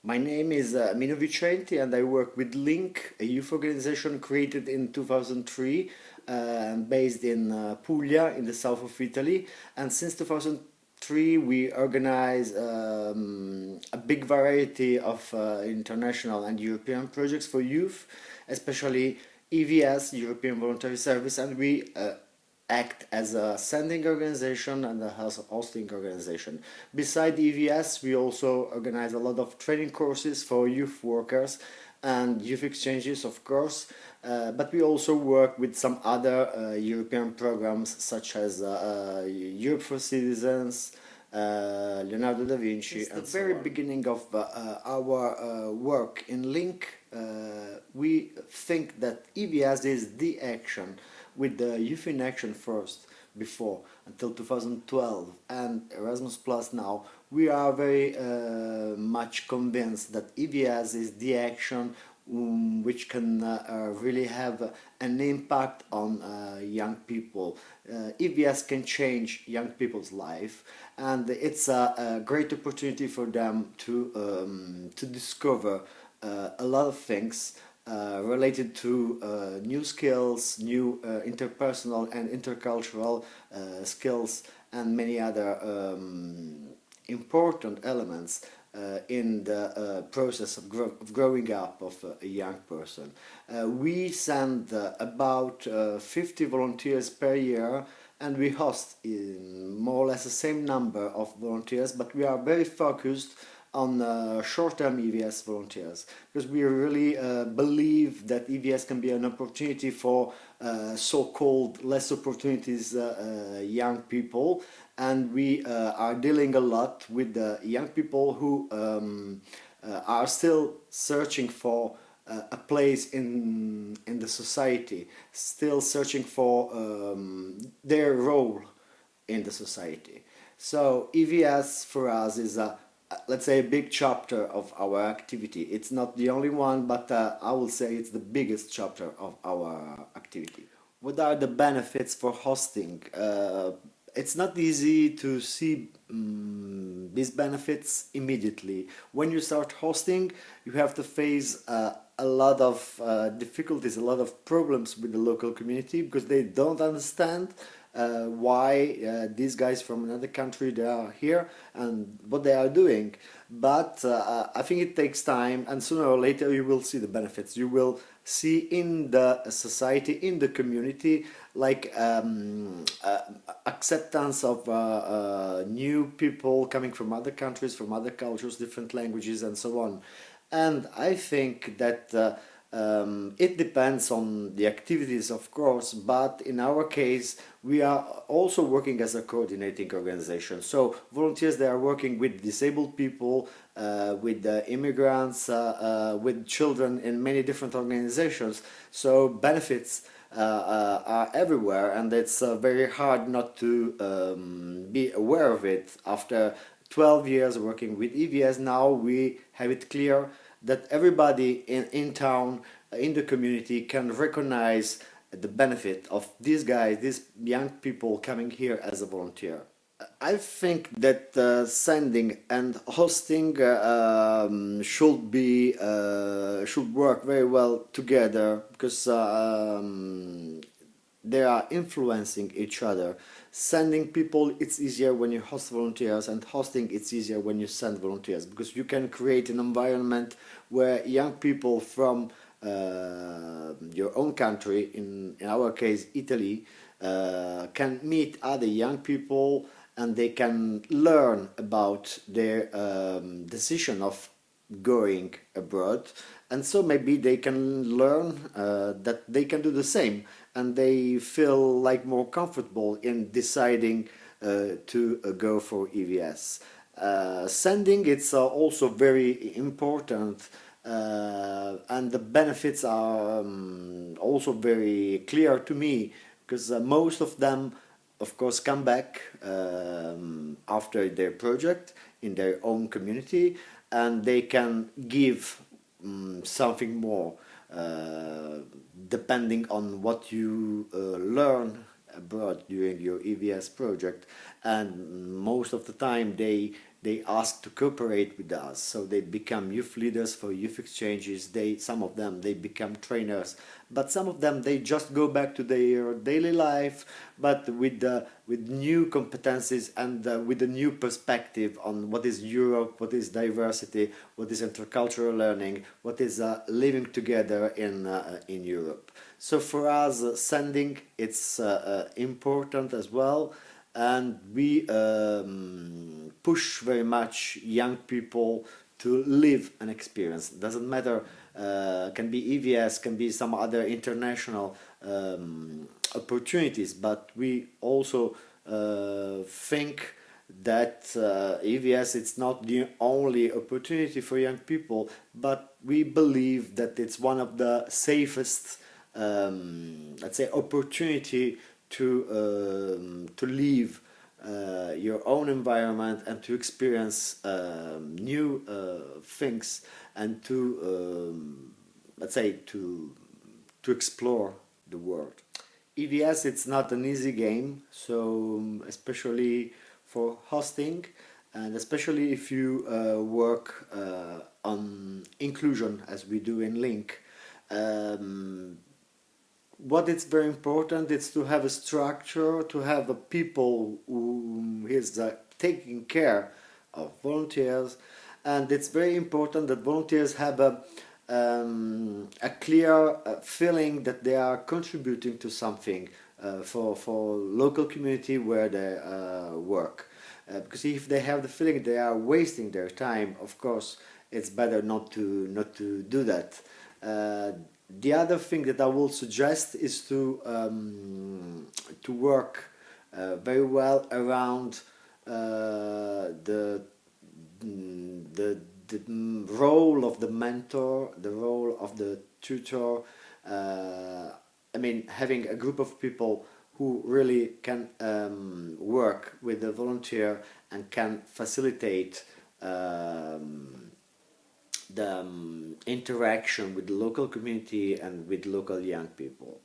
My name is Mino Vicenti and I work with Link, a youth organization created in 2003, based in Puglia in the south of Italy. And since 2003 we organize a big variety of international and European projects for youth, especially EVS, European Voluntary Service, and we act as a sending organization and a hosting organization. Beside EVS, we also organize a lot of training courses for youth workers and youth exchanges, of course, but we also work with some other European programs such as Europe for Citizens, Leonardo da Vinci. Since the very beginning of our work in Link, we think that EVS is the action with the Youth in Action first, before, until 2012, and Erasmus Plus now. We are very much convinced that EVS is the action which can really have an impact on young people. EVS can change young people's life, and it's a great opportunity for them to discover a lot of things related to new skills, new interpersonal and intercultural skills, and many other important elements in the process of growing up of a young person. We send about 50 volunteers per year, and we host more or less the same number of volunteers, but we are very focused on short-term EVS volunteers, because we really believe that EVS can be an opportunity for so-called less opportunities young people, and we are dealing a lot with young people who are still searching for a place in the society, still searching for their role in the society. So EVS for us is let's say a big chapter of our activity. It's not the only one, but I will say it's the biggest chapter of our activity. What are the benefits for hosting? It's not easy to see these benefits immediately. When you start hosting, you have to face a lot of difficulties, a lot of problems with the local community, because they don't understand why these guys from another country they are here and what they are doing. But I think it takes time, and sooner or later you will see the benefits. You will see in the society, in the community, like acceptance of new people coming from other countries, from other cultures, different languages, and so on. And I think that it depends on the activities, of course, but in our case, we are also working as a coordinating organization. So volunteers, they are working with disabled people, with immigrants, with children in many different organizations. So benefits are everywhere, and it's very hard not to be aware of it. After 12 years working with EVS, now we have it clear that everybody in town, in the community, can recognize the benefit of these guys, these young people coming here as a volunteer. I think that sending and hosting should work very well together, because they are influencing each other. Sending people, it's easier when you host volunteers, and hosting, it's easier when you send volunteers, because you can create an environment where young people from your own country, in our case Italy, can meet other young people, and they can learn about their decision of going abroad, and so maybe they can learn that they can do the same, and they feel like more comfortable in deciding to go for EVS. Sending, it's also very important, and the benefits are also very clear to me, because most of them, of course, come back after their project in their own community, and they can give something more, depending on what you learn abroad during your EVS project. And most of the time they they ask to cooperate with us. So they become youth leaders for youth exchanges. Some of them, they become trainers, but some of them, they just go back to their daily life, but with new competencies and with a new perspective on what is Europe, what is diversity, what is intercultural learning, what is living together in Europe. So for us, sending, it's important as well, and we push very much young people to live an experience. Doesn't matter, can be EVS, can be some other international opportunities, but we also think that EVS, it's not the only opportunity for young people, but we believe that it's one of the safest, let's say, opportunity to leave your own environment and to experience new things, and to let's say, to explore the world. EVS, it's not an easy game, so especially for hosting, and especially if you work on inclusion as we do in Link. What is very important is to have a structure, to have a people who is taking care of volunteers, and it's very important that volunteers have a clear feeling that they are contributing to something for local community where they work. Because if they have the feeling they are wasting their time, of course, it's better not to do that. The other thing that I will suggest is to work very well around the role of the mentor, the role of the tutor. I mean, having a group of people who really can work with the volunteer and can facilitate the interaction with the local community and with local young people.